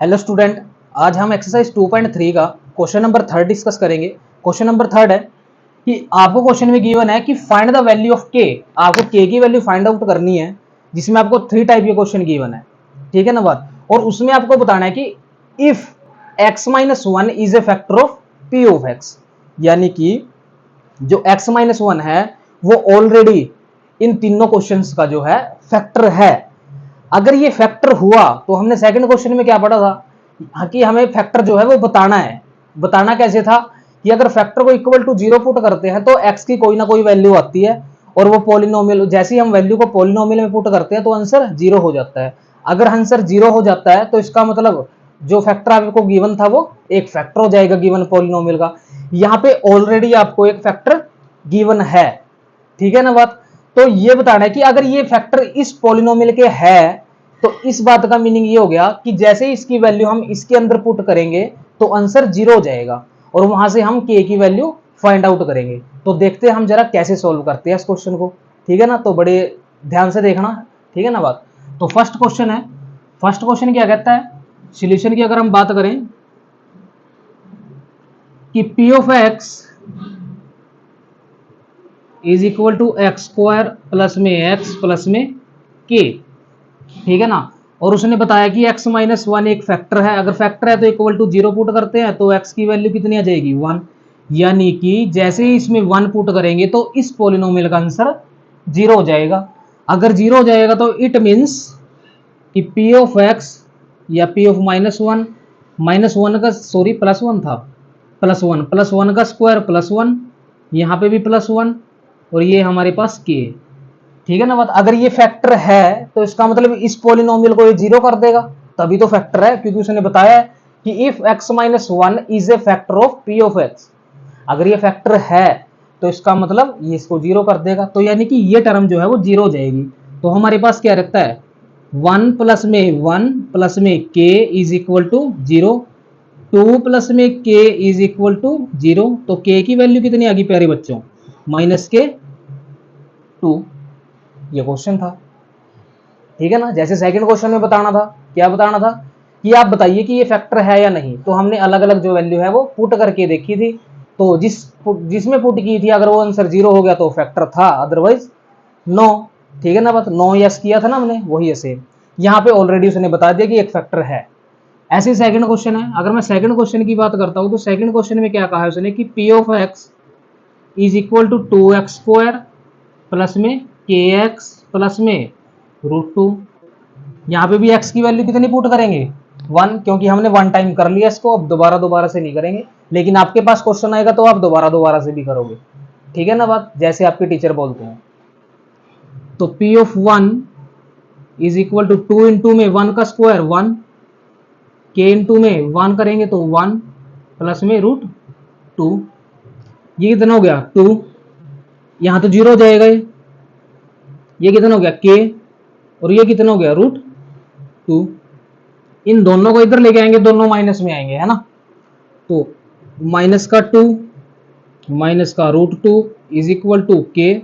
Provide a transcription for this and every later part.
Hello student, आज हम exercise 2.3 का क्वेश्चन नंबर 3 डिस्कस करेंगे। क्वेश्चन नंबर 3 है कि आपको क्वेश्चन में गिवन है कि फाइंड द वैल्यू ऑफ के। आपको के की वैल्यू फाइंड आउट करनी है, जिसमें आपको 3 टाइप के क्वेश्चन गिवन है, ठीक है ना बात। और उसमें आपको बताना है कि if x minus 1 is a factor of p of x, यानी कि जो x माइनस 1 है वो ऑलरेडी इन तीनों क्वेश्चंस का जो है फैक्टर है। अगर ये फैक्टर हुआ तो हमने सेकंड क्वेश्चन में क्या पढ़ा था कि हमें फैक्टर जो है वो बताना है। बताना कैसे था कि अगर फैक्टर को इक्वल टू 0 पुट करते हैं तो x की कोई ना कोई वैल्यू आती है और वो पॉलिनोमियल, जैसे ही हम वैल्यू को पॉलिनोमियल में पुट करते हैं तो आंसर 0 हो जाता है। अगर आंसर 0 हो जाता है तो इसका मतलब जो फैक्टर आपको गिवन था वो एक फैक्टर हो जाएगा गिवन पॉलिनोमियल का। यहाँ पे ऑलरेडी आपको एक फैक्टर गिवन है, ठीक है ना बात। तो ये बताना है कि अगर ये फैक्टर इस पॉलिनोमियल के है तो इस बात का मीनिंग ये हो गया कि जैसे ही इसकी वैल्यू हम इसके अंदर पुट करेंगे तो आंसर 0 हो जाएगा और वहां से हम के की वैल्यू फाइंड आउट करेंगे। तो देखते हैं हम जरा कैसे सॉल्व करते हैं इस क्वेश्चन को, ठीक है ना। तो बड़े ध्यान से देखना, ठीक है ना बात। तो फर्स्ट क्वेश्चन है, फर्स्ट क्वेश्चन क्या कहता है, सॉल्यूशन की अगर हम बात करें कि p of x is equal to x square plus m x plus m k, ठीक है ना। और उसने बताया कि x माइनस 1 एक फैक्टर है। अगर फैक्टर है तो इक्वल टू 0 पुट करते हैं तो x की वैल्यू कितनी आ जाएगी 1, यानी कि जैसे ही इसमें 1 पुट करेंगे तो इस पॉलिनोमियल का आंसर 0 हो जाएगा। अगर 0 हो जाएगा तो इट मीन्स कि p ऑफ x या p ऑफ माइनस वन का सॉरी प्लस 1 था, प्लस वन का स्क्वायर प्लस 1, यहाँ पे भी प्लस 1 और ये हमारे पास k, ठीक है ना बात। अगर ये फैक्टर है तो इसका मतलब इस पॉलिनोमियल को ये 0 कर देगा, तभी तो फैक्टर है, क्योंकि उसने बताया है कि if x minus 1 is a factor of p of x। अगर ये फैक्टर है तो इसका मतलब ये इसको 0 कर देगा, तो यानी कि ये टर्म जो है वो 0 हो जाएगी। तो हमारे पास क्या रहता है 1 प्लस में 1 plus m k is equal to 0, 2 plus m k is equal to 0। तो k की वैल्यू कितनी आ गई प्यारे बच्चों, माइनस के 2। ये क्वेश्चन था, ठीक है ना। जैसे सेकंड क्वेश्चन में बताना था, क्या बताना था कि आप बताइए कि ये फैक्टर है या नहीं। तो हमने अलग अलग जो वैल्यू है वो पुट करके देखी थी। तो जिसमें पुट की थी अगर वो आंसर 0 हो गया तो फैक्टर था, अदरवाइज नो, ठीक है ना बात। नो यस किया था ना हमने, वही ऐसे यहाँ पे ऑलरेडी उसने बता दिया कि एक फैक्टर है। ऐसे सेकंड क्वेश्चन है, अगर मैं सेकंड क्वेश्चन की बात करता हूँ तो सेकंड क्वेश्चन में क्या कहा है उसने कि p of x is equal to 2x square plus m k x plus में √2। यहाँ पे भी x की वैल्यू कितनी पुट करेंगे 1, क्योंकि हमने 1 टाइम कर लिया इसको, अब दोबारा से नहीं करेंगे। लेकिन आपके पास क्वेश्चन आएगा तो आप दोबारा से भी करोगे, ठीक है ना बात, जैसे आपके टीचर बोलते हैं। तो p of 1 is equal to 2 into में 1 का स्क्वायर 1, k इंटू में 1 करेंगे तो 1 प्लस में √2। ये कितना हो गया 2, यहाँ तो 0 हो जाएगा, ये कितना हो गया k और ये कितना हो गया √2। इन दोनों को इधर लेके आएंगे, दोनों माइनस में आएंगे, है ना। तो माइनस का 2 माइनस का √2 इज इक्वल टू k।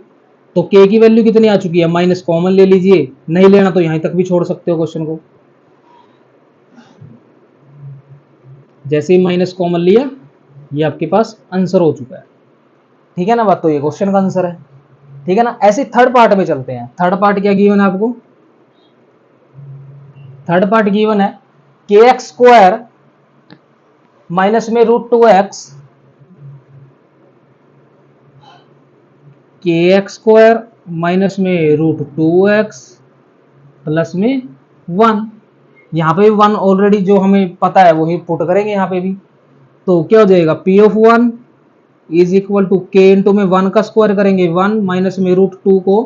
तो k की वैल्यू कितनी आ चुकी है, माइनस कॉमन ले लीजिए, नहीं लेना तो यहां तक भी छोड़ सकते हो क्वेश्चन को। जैसे ही माइनस कॉमन लिया ये आपके पास आंसर हो चुका है, ठीक है ना बात। तो ये क्वेश्चन का आंसर है, ठीक है ना। ऐसे थर्ड पार्ट में चलते हैं। थर्ड पार्ट क्या गिवन है आपको, थर्ड पार्ट गिवन है के एक्स स्क्वायर माइनस में √2x, के एक्स स्क्वायर माइनस में √2x प्लस में 1। यहाँ पे भी 1 ऑलरेडी जो हमें पता है वही पुट करेंगे यहाँ पे भी। तो क्या हो जाएगा p of 1 is equal to k into में 1 का स्क्वायर करेंगे 1 माइनस में √2 को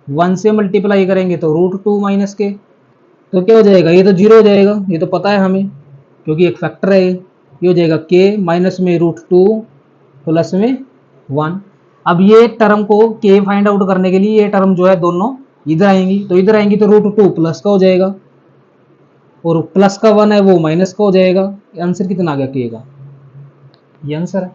1 से मल्टीप्लाई करेंगे तो √2 माइनस के, तो क्या हो जाएगा, ये तो 0 हो जाएगा, ये तो पता है हमें क्योंकि एक फैक्टर है। ये हो जाएगा k माइनस में √2 प्लस में 1। अब ये टर्म को k फाइंड आउट करने के लिए ये टर्म जो है दोनों इधर आएंगी, तो इधर आएंगी तो √2 प्लस का हो जाएगा और प्लस का 1 है वो माइनस का हो जाएगा। आंसर कितना आ गया k का, ये आंसर है,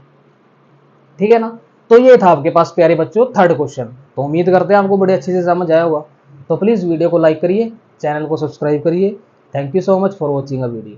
ठीक है ना। तो ये था आपके पास प्यारे बच्चों थर्ड क्वेश्चन। तो उम्मीद करते हैं आपको बड़े अच्छे से समझ आया होगा। तो प्लीज वीडियो को लाइक करिए, चैनल को सब्सक्राइब करिए। Thank you so much for watching a video.